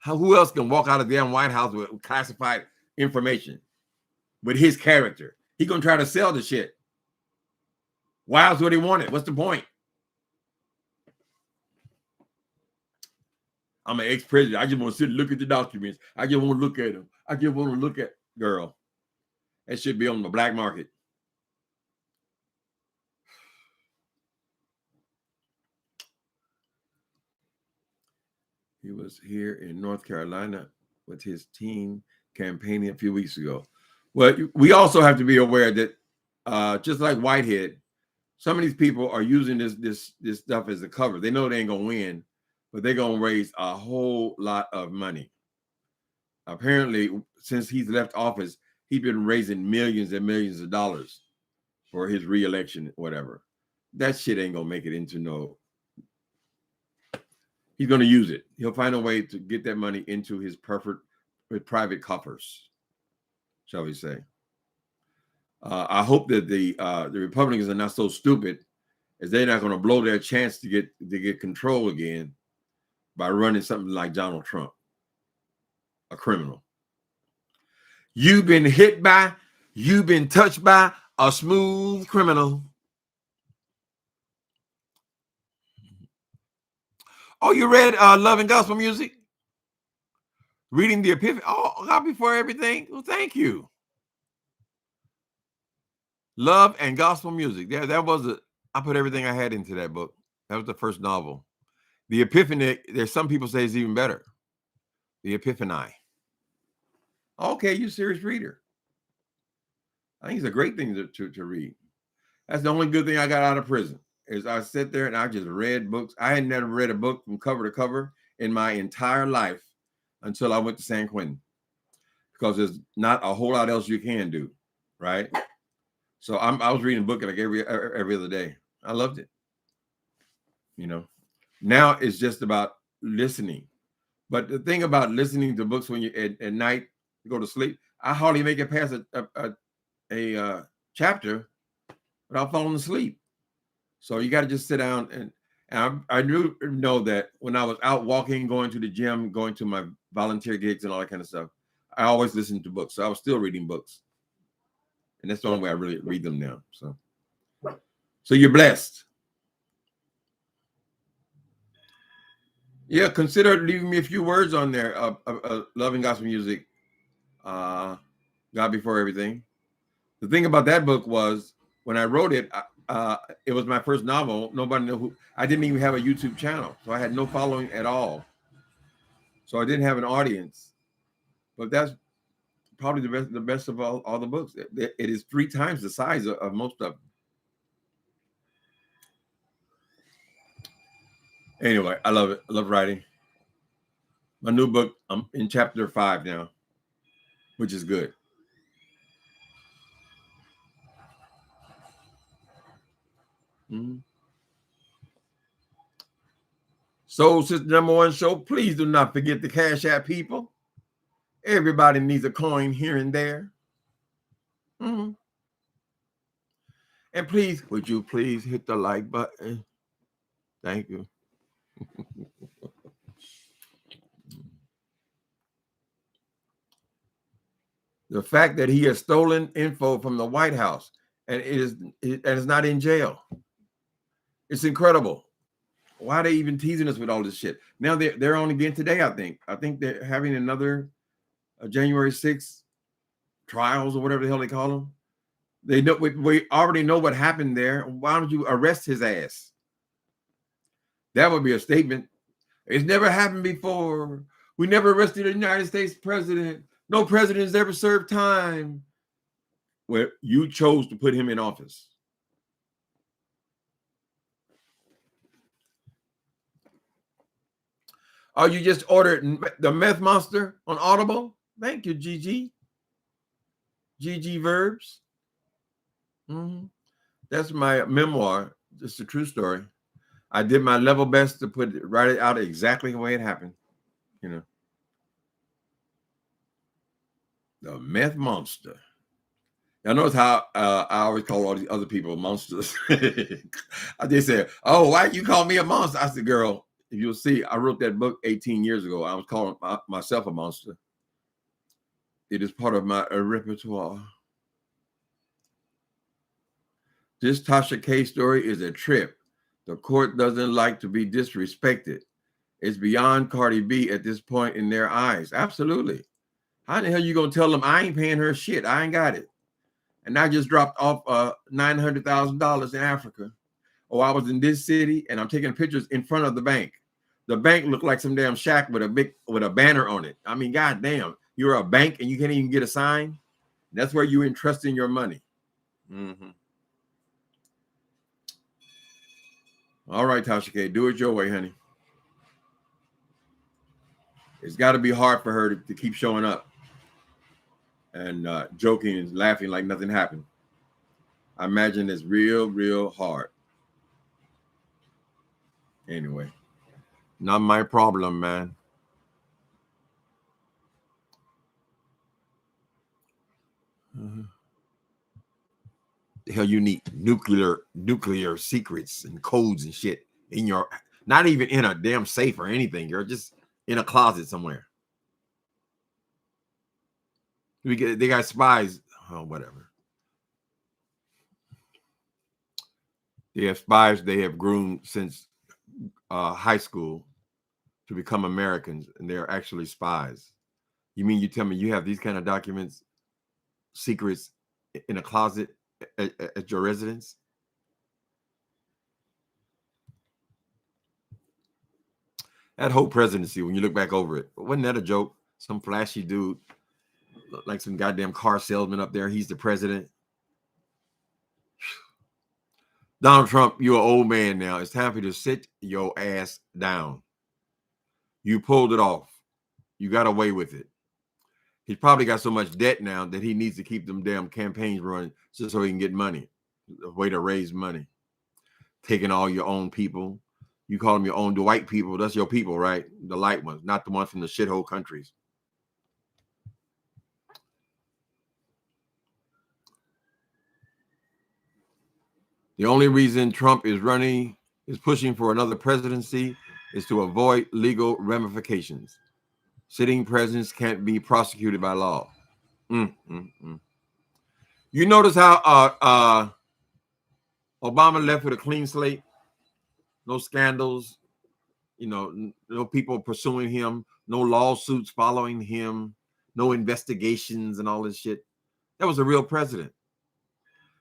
Who else can walk out of the damn White House with classified information with his character? He gonna try to sell the shit. Why else would he want it? What's the point? I'm an ex-president. I just want to sit and look at the documents. I just want to look at them. I just want to look at girl. That should be on the black market. He was here in North Carolina with his team campaigning a few weeks ago. Well, we also have to be aware that just like Whitehead, some of these people are using this stuff as a cover. They know they ain't gonna win, but they're gonna raise a whole lot of money. Apparently, since he's left office, he's been raising millions and millions of dollars for his reelection, whatever. That shit ain't gonna make it into no. He's gonna use it. He'll find a way to get that money into his private coffers, shall we say. I hope that the Republicans are not so stupid as they're not going to blow their chance to get control again by running something like Donald Trump, a criminal. You've been hit by, you've been touched by a smooth criminal. Oh, you read Love and Gospel Music? Reading the Epiphany? Oh, God Before Everything? Well, thank you. Love and Gospel Music. Yeah, that was I put everything I had into that book. That was the first novel. The Epiphany, there's some people say it's even better. The Epiphany. Okay, you serious reader. I think it's a great thing to read. That's the only good thing I got out of prison, is I sat there and I just read books. I had never read a book from cover to cover in my entire life until I went to San Quentin, because there's not a whole lot else you can do, right? So I was reading a book like every other day. I loved it. You know, now it's just about listening. But the thing about listening to books when you at night, you go to sleep, I hardly make it past a chapter without falling asleep. So you got to just sit down, and I do know that when I was out walking, going to the gym, going to my volunteer gigs and all that kind of stuff, I always listened to books. So I was still reading books. And that's the only way I really read them now. So you're blessed. Yeah, consider leaving me a few words on there. Love and Gospel Music, God Before Everything. The thing about that book was, when I wrote it, it was my first novel. Nobody knew who. I didn't even have a YouTube channel, so I had no following at all. So I didn't have an audience. But that's probably the best of all the books. It is 3 times the size of most of them. Anyway, I love it. I love writing. My new book, I'm in chapter 5 now, which is good. Mm-hmm. So, since the #1 show, please do not forget the Cash App, people. Everybody needs a coin here and there. Mm-hmm. And please, would you please hit the like button? Thank you. The fact that he has stolen info from the White House and is not in jail. It's incredible. Why are they even teasing us with all this shit? Now they're on again today, I think. I think they're having another January 6th trials or whatever the hell they call them. They know we already know what happened there. Why don't you arrest his ass? That would be a statement. It's never happened before. We never arrested a United States president. No president has ever served time. Well, you chose to put him in office. Oh, you just ordered the Meth Monster on Audible? Thank you, Gigi. Gigi Verbs. Mm-hmm. That's my memoir. It's a true story. I did my level best to write it out exactly the way it happened. You know, the Meth Monster. Y'all notice how I always call all these other people monsters. They said, "Oh, why you call me a monster?" I said, "Girl, If you'll see, I wrote that book 18 years ago. I was calling myself a monster. It is part of my repertoire. This Tasha K story is a trip. The court doesn't like to be disrespected. It's beyond Cardi B at this point in their eyes. Absolutely. How the hell you gonna tell them I ain't paying her shit? I ain't got it. And I just dropped off $900,000 in Africa. Oh, I was in this city and I'm taking pictures in front of the bank. The bank looked like some damn shack with a banner on it. I mean, goddamn, you're a bank and you can't even get a sign. That's where you entrusting your money. Mm-hmm. All right, Tasha K, do it your way, honey. It's got to be hard for her to keep showing up and joking and laughing like nothing happened. I imagine it's real, real hard. Anyway, not my problem, man. The hell you need nuclear secrets and codes and shit in your, not even in a damn safe or anything. You're just in a closet somewhere. They got spies. Oh, whatever. They have spies they have groomed since high school to become Americans, and they're actually spies. You mean you tell me you have these kind of documents, secrets in a closet at your residence? That whole presidency, when you look back over it, wasn't that a joke? Some flashy dude, like some goddamn car salesman up there. He's the president. Donald Trump, you're an old man now. It's time for you to sit your ass down. You pulled it off. You got away with it. He's probably got so much debt now that he needs to keep them damn campaigns running just so he can get money. A way to raise money. Taking all your own people. You call them your own, the white people. That's your people, right? The light ones, not the ones from the shithole countries. The only reason Trump is pushing for another presidency is to avoid legal ramifications. Sitting presidents can't be prosecuted by law. You notice how Obama left with a clean slate? No scandals, no people pursuing him, no lawsuits following him, no investigations and all this shit. That was a real president.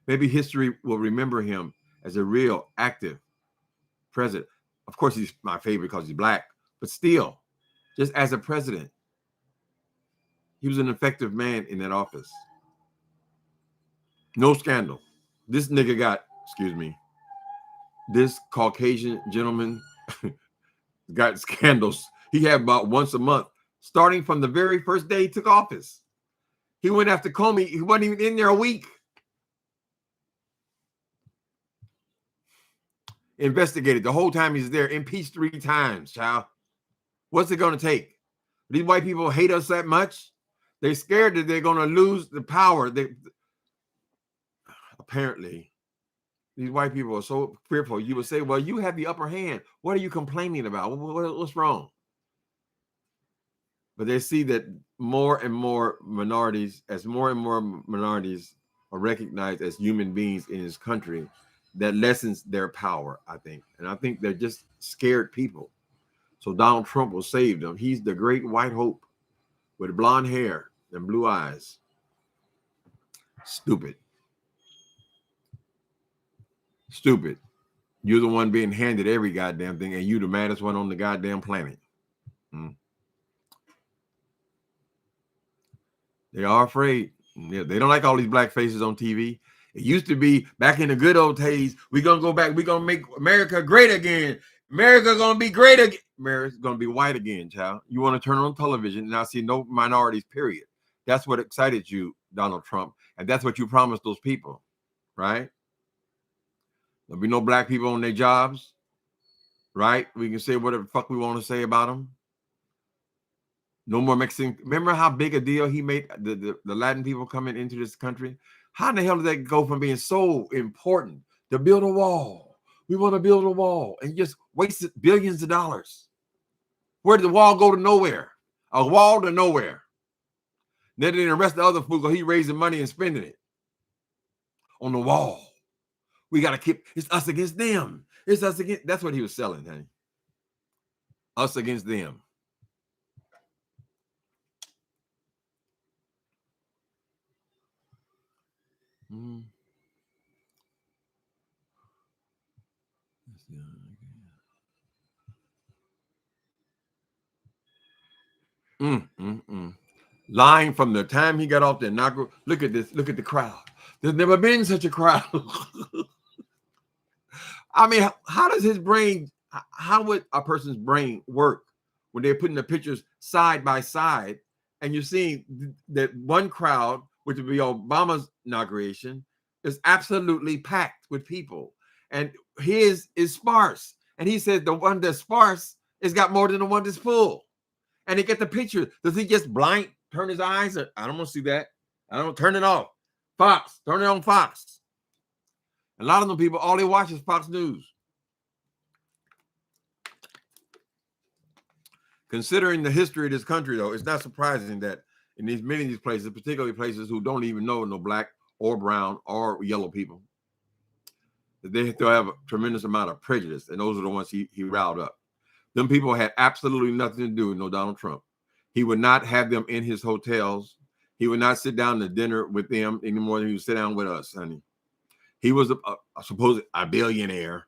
Maybe history will remember him as a real active president. Of course, he's my favorite because he's black, but still, just as a president, he was an effective man in that office. No scandal. This nigga got, this Caucasian gentleman got scandals. He had about once a month, starting from the very first day he took office. He went after Comey. He wasn't even in there a week. Investigated the whole time he's there, impeached 3 times, child. What's it going to take? These white people hate us that much? They're scared that they're going to lose the power. Apparently, these white people are so fearful. You would say, well, you have the upper hand. What are you complaining about? What's wrong? But they see that more and more minorities are recognized as human beings in this country, that lessens their power, I think. And I think they're just scared people. So Donald Trump will save them. He's the great white hope with blonde hair and blue eyes. Stupid. You're the one being handed every goddamn thing, and you the maddest one on the goddamn planet. They are afraid. They don't like all these black faces on TV. It used to be back in the good old days, we're going to go back. We're going to make America great again. America going to be great again. America's going to be white again, child. You want to turn on television and not see no minorities, period. That's what excited you, Donald Trump. And that's what you promised those people, right? There'll be no black people on their jobs, right? We can say whatever the fuck we want to say about them. No more Mexican. Remember how big a deal he made the Latin people coming into this country? How in the hell did that go from being so important to build a wall? We want to build a wall, and just wasted billions of dollars. Where did the wall go to nowhere? A wall to nowhere. Then the rest of the other fool, he raising money and spending it on the wall. We got to keep, it's us against them. It's us against, that's what he was selling, honey. Us against them. Mm. Lying from the time he got off the inaugural. Look at this. Look at the crowd. There's never been such a crowd. I mean, how does his brain, how would a person's brain work when they're putting the pictures side by side and you're seeing that one crowd, which would be Obama's inauguration, is absolutely packed with people, and his is sparse. And he said the one that's sparse has got more than the one that's full. And they get the picture. Does he just blind turn his eyes? I don't want to see that. I don't turn it off. Fox, turn it on Fox. A lot of them people, all they watch is Fox News. Considering the history of this country, though, it's not surprising that in many of these places, particularly places who don't even know no black or brown or yellow people, that they still have a tremendous amount of prejudice, and those are the ones he riled up. Them people had absolutely nothing to do with no Donald Trump. He would not have them in his hotels. He would not sit down to dinner with them any more than he would sit down with us, honey. He was supposed a billionaire,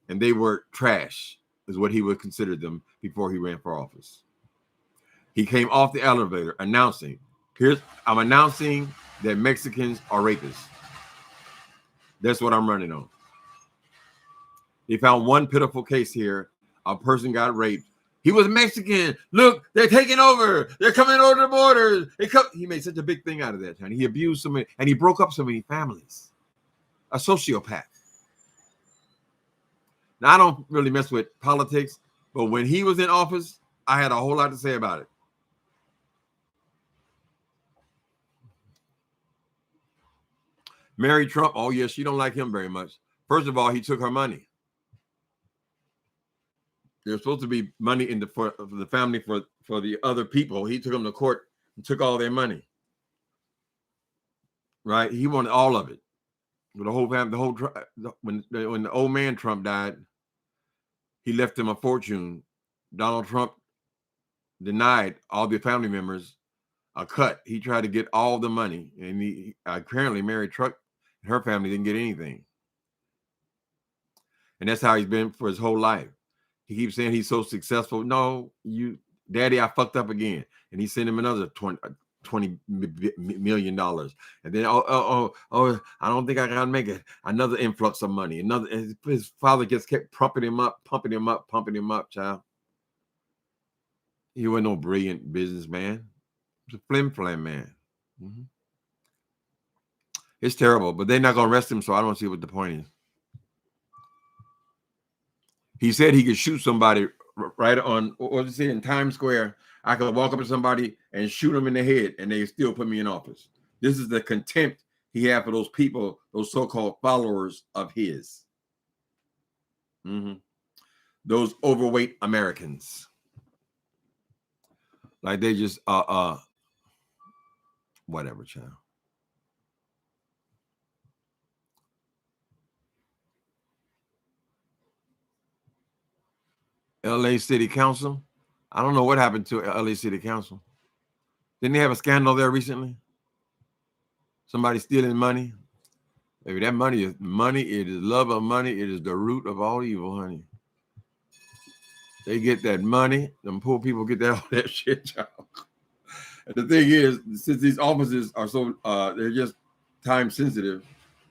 and they were trash, is what he would consider them before he ran for office. He came off the elevator announcing, I'm announcing that Mexicans are rapists. That's what I'm running on. They found one pitiful case here. A person got raped. He was Mexican. Look, they're taking over. They're coming over the borders. He made such a big thing out of that, honey. He abused so many, and he broke up so many families. A sociopath. Now, I don't really mess with politics, but when he was in office, I had a whole lot to say about it. Mary Trump, oh yes, she don't like him very much. First of all, he took her money. There's supposed to be money for the family for the other people. He took them to court and took all their money. Right? He wanted all of it. The whole family, when the old man Trump died, he left him a fortune. Donald Trump denied all the family members a cut. He tried to get all the money, and he apparently Mary Trump and her family didn't get anything. And that's how he's been for his whole life. He keeps saying he's so successful. No, Daddy, I fucked up again. And he sent him another $20 million. And then, I don't think I gotta make it. Another influx of money. His father just kept pumping him up, child. He wasn't no brilliant businessman. He was a flim-flam man. Mm-hmm. It's terrible, but they're not gonna arrest him, so I don't see what the point is. He said he could shoot somebody right on, what did he say, in Times Square. I could walk up to somebody and shoot them in the head, and they still put me in office. This is the contempt he had for those people, those so-called followers of his. Mm-hmm. Those overweight Americans. Like they just, whatever, child. LA City Council. I don't know what happened to LA City Council. Didn't they have a scandal there recently? Somebody stealing money? Maybe that money is money. It is love of money. It is the root of all evil, honey. They get that money. Them poor people get all that shit, child. And the thing is, since these offices are so, they're just time sensitive,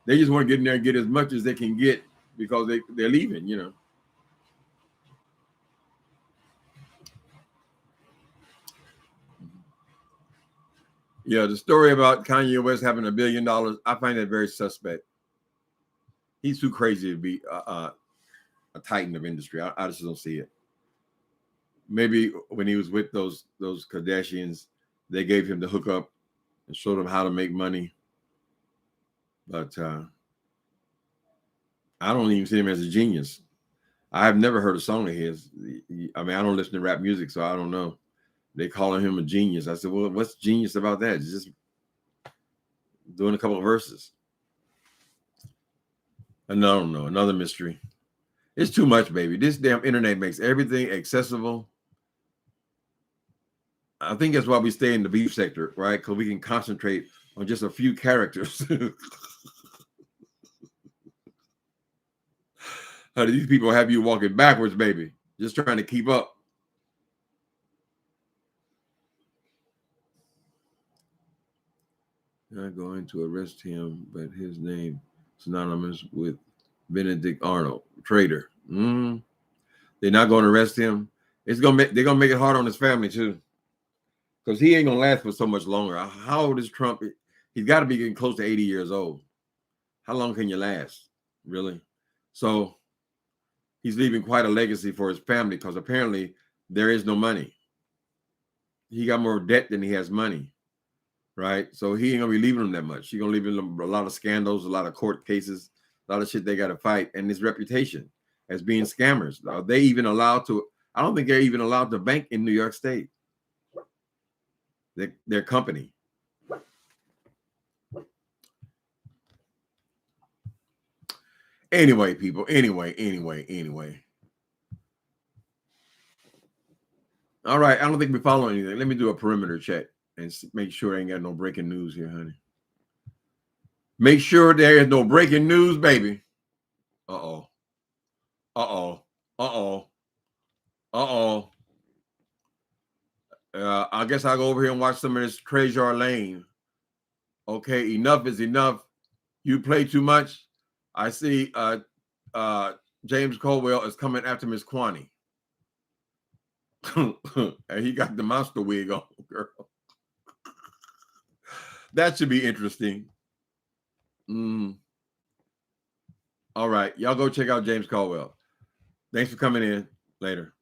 they just want to get in there and get as much as they can get because they're leaving, you know. Yeah, the story about Kanye West having $1 billion, I find that very suspect. He's too crazy to be a titan of industry. I just don't see it. Maybe when he was with those Kardashians, they gave him the hookup and showed him how to make money. But I don't even see him as a genius. I've never heard a song of his. I mean, I don't listen to rap music, so I don't know. They calling him a genius. I said, well, what's genius about that? It's just doing a couple of verses. And I don't know, another mystery. It's too much, baby. This damn internet makes everything accessible. I think that's why we stay in the beef sector, right? Because we can concentrate on just a few characters. How do these people have you walking backwards, baby? Just trying to keep up. Not going to arrest him, but his name is synonymous with Benedict Arnold, traitor. They're not going to arrest him. They're gonna make it hard on his family too, because he ain't gonna last for so much longer. How old is Trump? He's got to be getting close to 80 years old. How long can you last, really? So he's leaving quite a legacy for his family, because apparently there is no money. He got more debt than he has money, right? So he ain't gonna be leaving them that much. He's gonna leave them a lot of scandals, a lot of court cases, a lot of shit they got to fight, and his reputation as being scammers. Are they even allowed to? I don't think they're even allowed to bank in New York State. Their company. Anyway, people. Anyway. All right. I don't think we follow anything. Let me do a perimeter check and make sure I ain't got no breaking news here, honey. Make sure there is no breaking news, baby. Uh-oh. I guess I'll go over here and watch some of this Treasure Lane. Okay, enough is enough. You play too much. I see James Caldwell is coming after Miss Kwani. And he got the monster wig on, girl. That should be interesting. All right. Y'all go check out James Caldwell. Thanks for coming in. Later.